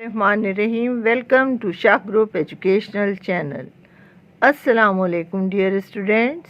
Bismillahirrahmanirrahim. Welcome to Shah Group Educational Channel. Assalamu alaikum dear students.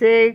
6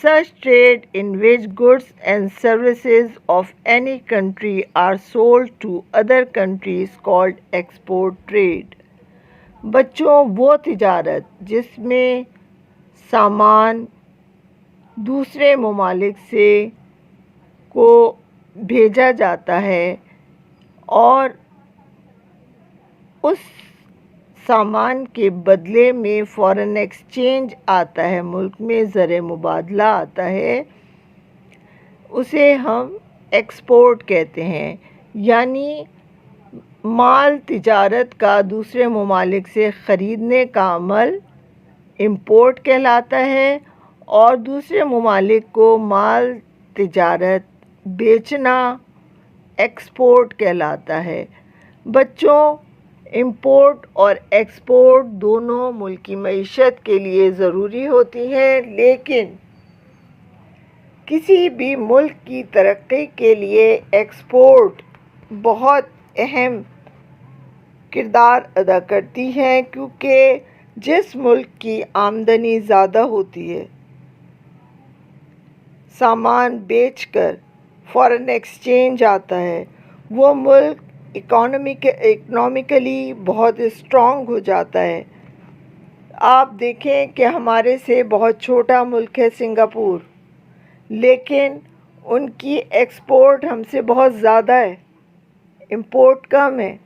such trade in which goods and services of any country are sold to other countries called export trade. بچوں وہ تجارت جس میں سامان دوسرے ممالک سے کو بھیجا جاتا ہے اور اس سامان کے بدلے میں فارن ایکسچینج آتا ہے، ملک میں زر مبادلہ آتا ہے، اسے ہم ایکسپورٹ کہتے ہیں. یعنی مال تجارت کا دوسرے ممالک سے خریدنے کا عمل امپورٹ کہلاتا ہے اور دوسرے ممالک کو مال تجارت بیچنا ایکسپورٹ کہلاتا ہے. بچوں امپورٹ اور ایکسپورٹ دونوں ملکی معیشت کے لیے ضروری ہوتی ہیں، لیکن کسی بھی ملک کی ترقی کے لیے ایکسپورٹ بہت اہم کردار ادا کرتی ہیں، کیونکہ جس ملک کی آمدنی زیادہ ہوتی ہے سامان بیچ کر فارن ایکسچینج آتا ہے، وہ ملک اکنامکلی بہت اسٹرانگ ہو جاتا ہے. آپ دیکھیں کہ ہمارے سے بہت چھوٹا ملک ہے سنگاپور، لیکن ان کی ایکسپورٹ ہم سے بہت زیادہ ہے، امپورٹ کم ہے.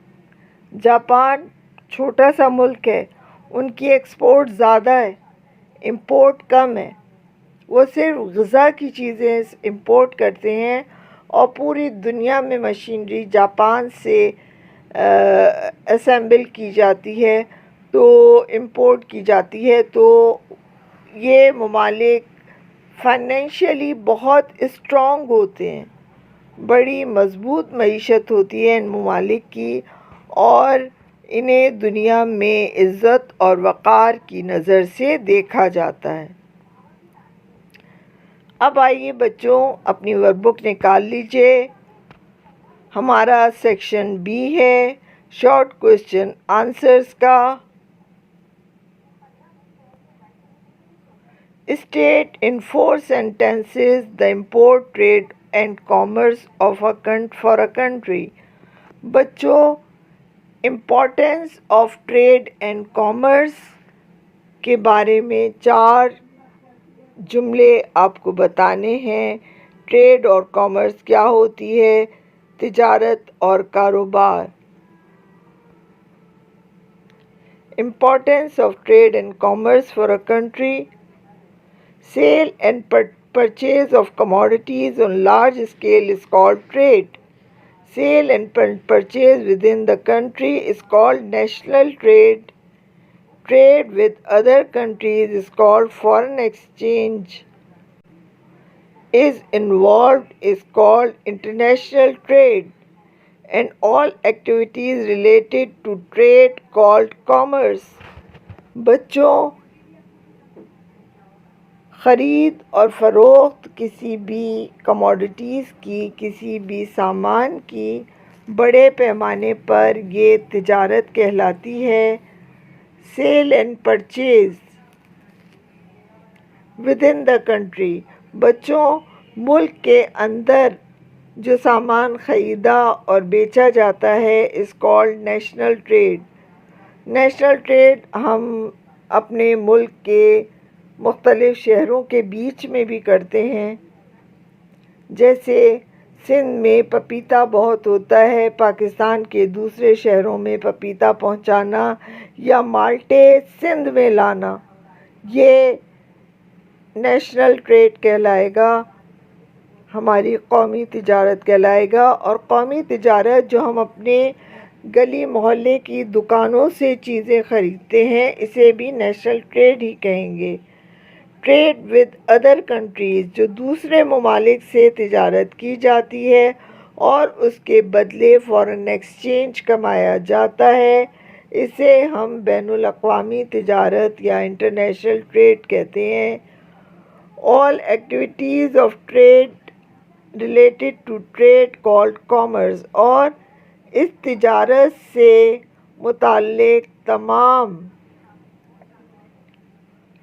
جاپان چھوٹا سا ملک ہے، ان کی ایکسپورٹ زیادہ ہے، امپورٹ کم ہے. وہ صرف غذا کی چیزیں امپورٹ کرتے ہیں اور پوری دنیا میں مشینری جاپان سے اسمبل کی جاتی ہے تو امپورٹ کی جاتی ہے. تو یہ ممالک فائنینشلی بہت اسٹرانگ ہوتے ہیں، بڑی مضبوط معیشت ہوتی ہے ان ممالک کی اور انہیں دنیا میں عزت اور وقار کی نظر سے دیکھا جاتا ہے. اب آئیے بچوں اپنی ورک بک نکال لیجئے. ہمارا سیکشن بی ہے شارٹ کوشچن آنسرز کا. State in 4 sentences the import, trade and commerce of for a country. بچوں importance of trade and commerce کے بارے میں 4 جملے آپ کو بتانے ہیں. ٹریڈ اور کامرس کیا ہوتی ہے؟ تجارت اور کاروبار. Importance of trade and commerce for a country. Sale and purchase of commodities on large scale is called trade. Sale and purchase within the country is called national trade. Trade with other countries is called foreign exchange. Is involved is called international trade. And all activities related to trade called commerce. بچوں خرید اور فروخت کسی بھی commodities کی، کسی بھی سامان کی بڑے پیمانے پر یہ تجارت کہلاتی ہے. Sale and purchase within the country. بچوں ملک کے اندر جو سامان خریدا اور بیچا جاتا ہے is called national trade. National trade ہم اپنے ملک کے مختلف شہروں کے بیچ میں بھی کرتے ہیں. جیسے سندھ میں پپیتا بہت ہوتا ہے، پاکستان کے دوسرے شہروں میں پپیتا پہنچانا یا مالٹے سندھ میں لانا، یہ نیشنل ٹریڈ کہلائے گا، ہماری قومی تجارت کہلائے گا. اور قومی تجارت جو ہم اپنے گلی محلے کی دکانوں سے چیزیں خریدتے ہیں اسے بھی نیشنل ٹریڈ ہی کہیں گے. ٹریڈ ود ادر کنٹریز جو دوسرے ممالک سے تجارت کی جاتی ہے اور اس کے بدلے فارن ایکسچینج کمایا جاتا ہے، اسے ہم بین الاقوامی تجارت یا انٹرنیشنل ٹریڈ کہتے ہیں. All activities of trade related to trade called commerce. اور اس تجارت سے متعلق تمام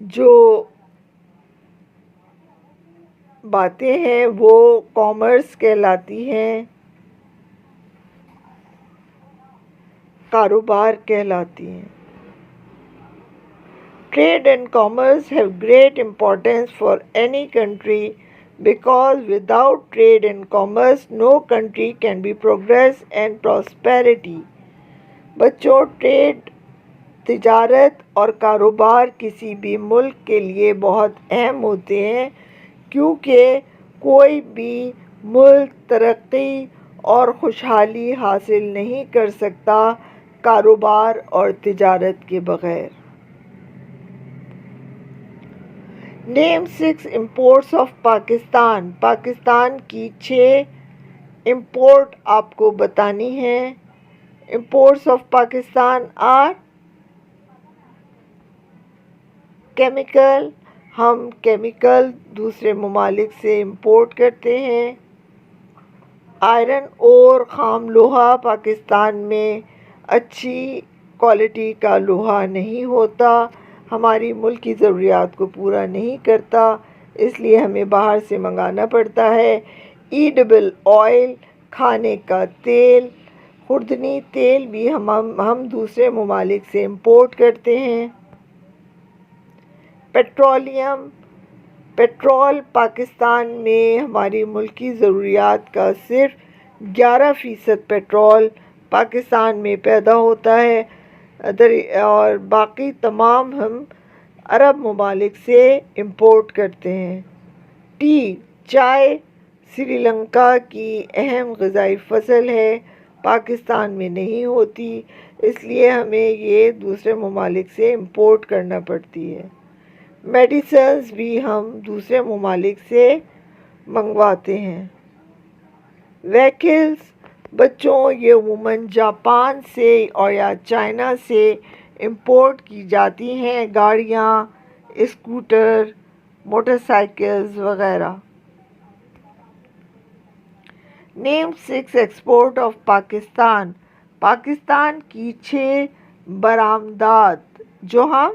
جو باتیں ہیں وہ کامرس کہلاتی ہیں، کاروبار کہلاتی ہیں۔ Trade and commerce have great importance for any country because without trade and commerce no country can be progress and prosperity. بچوں، ٹریڈ، تجارت اور کاروبار کسی بھی ملک کے لیے بہت اہم ہوتے ہیں، کیونکہ کوئی بھی ملک ترقی اور خوشحالی حاصل نہیں کر سکتا کاروبار اور تجارت کے بغیر۔ Name 6 imports of Pakistan. Pakistan کی 6 امپورٹ آپ کو بتانی ہیں۔ Imports of Pakistan are chemical, ہم کیمیکل دوسرے ممالک سے امپورٹ کرتے ہیں۔ آئرن اور خام لوہا، پاکستان میں اچھی کوالٹی کا لوہا نہیں ہوتا، ہماری ملکی ضروریات کو پورا نہیں کرتا، اس لیے ہمیں باہر سے منگانا پڑتا ہے۔ ایڈیبل آئل، کھانے کا تیل، خوردنی تیل بھی ہم دوسرے ممالک سے امپورٹ کرتے ہیں۔ پیٹرولیم، پیٹرول پاکستان میں ہماری ملکی ضروریات کا صرف 11% پیٹرول پاکستان میں پیدا ہوتا ہے اور باقی تمام ہم عرب ممالک سے امپورٹ کرتے ہیں۔ ٹی، چائے سری لنکا کی اہم غذائی فصل ہے، پاکستان میں نہیں ہوتی، اس لیے ہمیں یہ دوسرے ممالک سے امپورٹ کرنا پڑتی ہے۔ میڈیسنز بھی ہم دوسرے ممالک سے منگواتے ہیں۔ وہیکلز، بچوں، یہ عموماً جاپان سے اور یا چائنا سے امپورٹ کی جاتی ہیں، گاڑیاں، اسکوٹر، موٹر سائیکلز وغیرہ۔ نیم 6 ایکسپورٹ آف پاکستان۔ پاکستان کی 6 برآمدات جو ہم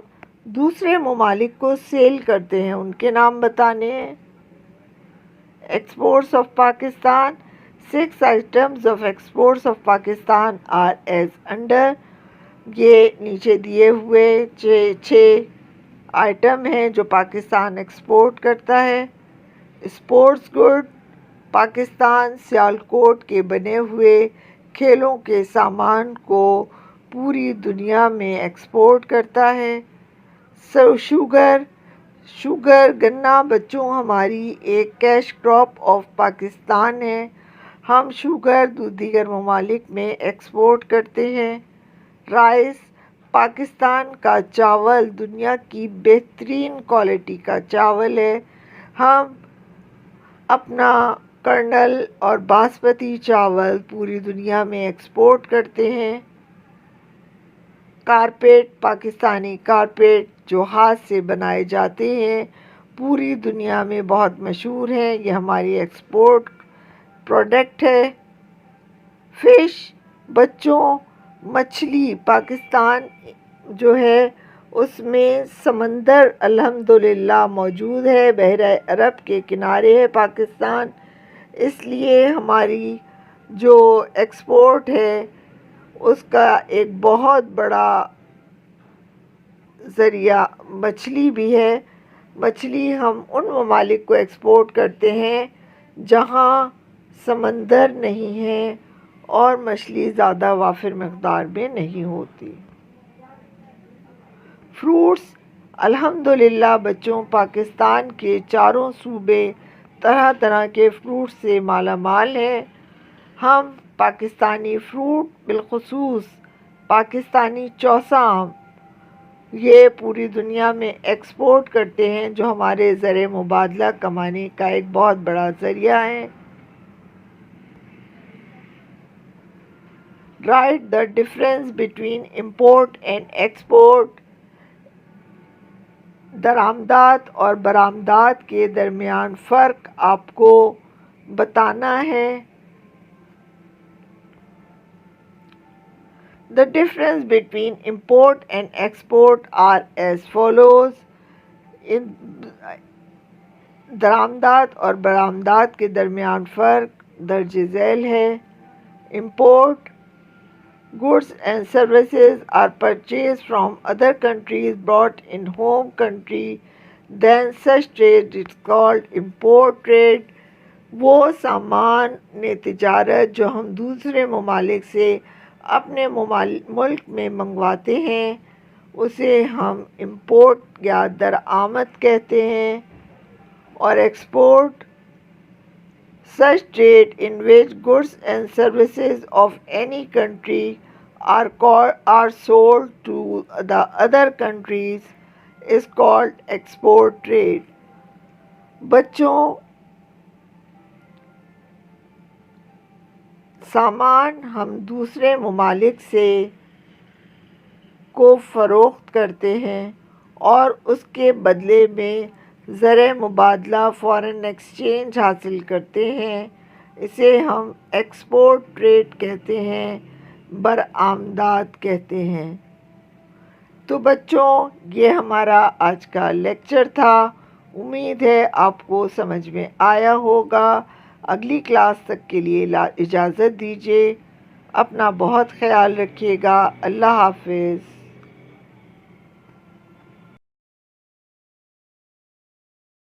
دوسرے ممالک کو سیل کرتے ہیں، ان کے نام بتانے ہیں۔ Exports of Pakistan, 6 items of exports of Pakistan are as under۔ یہ نیچے دیے ہوئے 6 آئٹم ہیں جو پاکستان ایکسپورٹ کرتا ہے۔ اسپورٹس گڈ، پاکستان سیالکوٹ کے بنے ہوئے کھیلوں کے سامان کو پوری دنیا میں ایکسپورٹ کرتا ہے۔ شوگر، گنا، بچوں، ہماری ایک کیش کراپ آف پاکستان ہے، ہم شوگر دیگر ممالک میں ایکسپورٹ کرتے ہیں۔ رائس، پاکستان کا چاول دنیا کی بہترین کوالٹی کا چاول ہے، ہم اپنا کرنل اور باسمتی چاول پوری دنیا میں ایکسپورٹ کرتے ہیں۔ کارپیٹ، پاکستانی کارپیٹ جو ہاتھ سے بنائے جاتے ہیں پوری دنیا میں بہت مشہور ہیں، یہ ہماری ایکسپورٹ پروڈکٹ ہے۔ فش، بچوں، مچھلی، پاکستان جو ہے اس میں سمندر الحمدللہ موجود ہے، بحیرہ عرب کے کنارے ہے پاکستان، اس لیے ہماری جو ایکسپورٹ ہے اس کا ایک بہت بڑا ذریعہ مچھلی بھی ہے۔ مچھلی ہم ان ممالک کو ایکسپورٹ کرتے ہیں جہاں سمندر نہیں ہے اور مچھلی زیادہ وافر مقدار میں نہیں ہوتی۔ فروٹس، الحمدللہ بچوں، پاکستان کے چاروں صوبے طرح طرح کے فروٹ سے مالا مال ہیں، ہم پاکستانی فروٹ بالخصوص پاکستانی چوسا آم یہ پوری دنیا میں ایکسپورٹ کرتے ہیں جو ہمارے زر مبادلہ کمانے کا ایک بہت بڑا ذریعہ ہے۔ Write the difference between import and export. درآمدات اور برآمدات کے درمیان فرق آپ کو بتانا ہے۔ The difference between import and export are as follows. درآمدات اور برآمدات کے درمیان فرق درج ذیل ہے۔ Import: goods and services are purchased from other countries brought in home country, then such trade is called import trade۔ وہ سامان تجارت جو ہم دوسرے ممالک سے اپنے ملک میں منگواتے ہیں اسے ہم امپورٹ یا درآمد کہتے ہیں۔ اور export: such trade in which goods and services of any country are sold to the other countries is called export trade۔ بچوں، سامان ہم دوسرے ممالک سے کو فروخت کرتے ہیں اور اس کے بدلے میں زر مبادلہ فارن ایکسچینج حاصل کرتے ہیں، اسے ہم ایکسپورٹ ٹریڈ کہتے ہیں، برآمدات کہتے ہیں۔ تو بچوں، یہ ہمارا آج کا لیکچر تھا۔ امید ہے آپ کو سمجھ میں آیا ہوگا۔ اگلی کلاس تک کے لیے اجازت دیجیے۔ اپنا بہت خیال رکھیے گا۔ اللہ حافظ۔